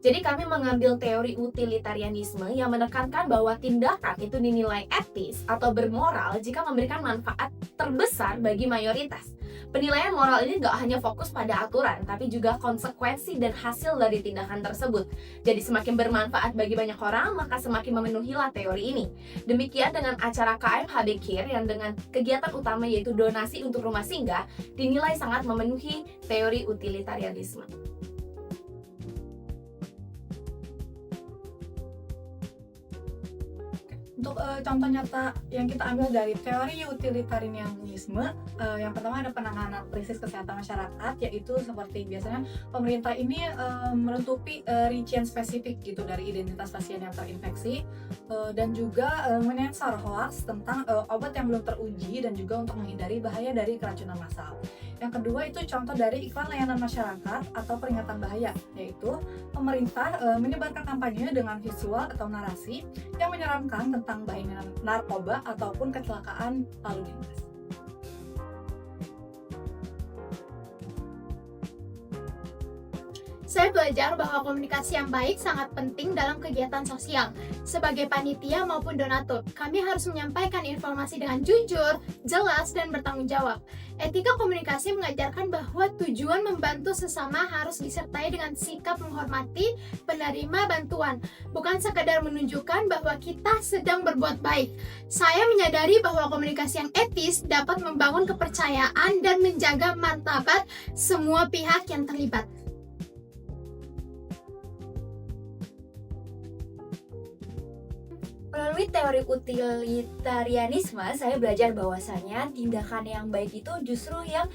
Jadi kami mengambil teori utilitarianisme yang menekankan bahwa tindakan itu dinilai etis atau bermoral jika memberikan manfaat terbesar bagi mayoritas. Penilaian moral ini nggak hanya fokus pada aturan, tapi juga konsekuensi dan hasil dari tindakan tersebut. Jadi semakin bermanfaat bagi banyak orang, maka semakin memenuhilah teori ini. Demikian dengan acara KMHB Care yang dengan kegiatan utama yaitu donasi untuk rumah singgah, dinilai sangat memenuhi teori utilitarianisme. Untuk contoh nyata yang kita ambil dari teori utilitarianisme, yang pertama ada penanganan krisis kesehatan masyarakat, yaitu seperti biasanya pemerintah ini menutupi rincian spesifik gitu dari identitas pasien yang terinfeksi, dan juga menyensor hoax tentang obat yang belum teruji dan juga untuk menghindari bahaya dari keracunan massal. Yang kedua itu contoh dari iklan layanan masyarakat atau peringatan bahaya, yaitu pemerintah menyebarkan kampanye dengan visual atau narasi yang menyeramkan tentang bahaya narkoba ataupun kecelakaan lalu lintas. Saya belajar bahwa komunikasi yang baik sangat penting dalam kegiatan sosial. Sebagai panitia maupun donatur, kami harus menyampaikan informasi dengan jujur, jelas, dan bertanggung jawab. Etika komunikasi mengajarkan bahwa tujuan membantu sesama harus disertai dengan sikap menghormati penerima bantuan, bukan sekadar menunjukkan bahwa kita sedang berbuat baik. Saya menyadari bahwa komunikasi yang etis dapat membangun kepercayaan dan menjaga martabat semua pihak yang terlibat. Melalui teori utilitarianisme, saya belajar bahwasanya tindakan yang baik itu justru yang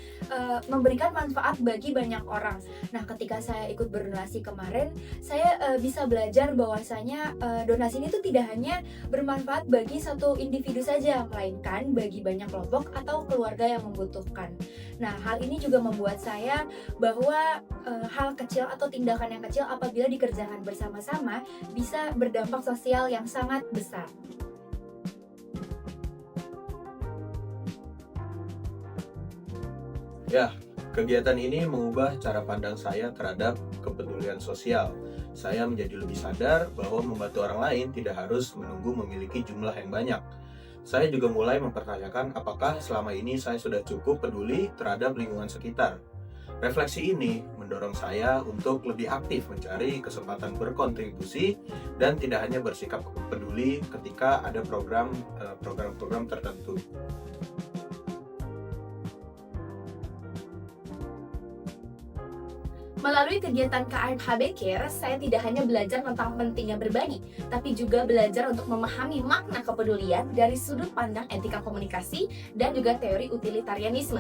memberikan manfaat bagi banyak orang. Nah, ketika saya ikut berdonasi kemarin, saya bisa belajar bahwasanya donasi ini tuh tidak hanya bermanfaat bagi satu individu saja, melainkan bagi banyak kelompok atau keluarga yang membutuhkan. Nah, hal ini juga membuat saya bahwa hal kecil atau tindakan yang kecil apabila dikerjakan bersama-sama bisa berdampak sosial yang sangat besar. Ya, kegiatan ini mengubah cara pandang saya terhadap kepedulian sosial. Saya menjadi lebih sadar bahwa membantu orang lain tidak harus menunggu memiliki jumlah yang banyak. Saya juga mulai mempertanyakan apakah selama ini saya sudah cukup peduli terhadap lingkungan sekitar. Refleksi ini mendorong saya untuk lebih aktif mencari kesempatan berkontribusi dan tidak hanya bersikap peduli ketika ada program-program tertentu. Melalui kegiatan KMHB Care, saya tidak hanya belajar tentang pentingnya berbagi, tapi juga belajar untuk memahami makna kepedulian dari sudut pandang etika komunikasi dan juga teori utilitarianisme.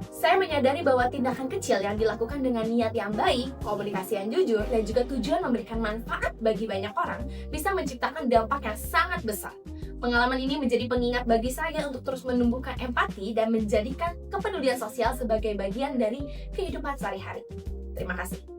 Saya menyadari bahwa tindakan kecil yang dilakukan dengan niat yang baik, komunikasi yang jujur, dan juga tujuan memberikan manfaat bagi banyak orang bisa menciptakan dampak yang sangat besar. Pengalaman ini menjadi pengingat bagi saya untuk terus menumbuhkan empati dan menjadikan kepedulian sosial sebagai bagian dari kehidupan sehari-hari. Terima kasih.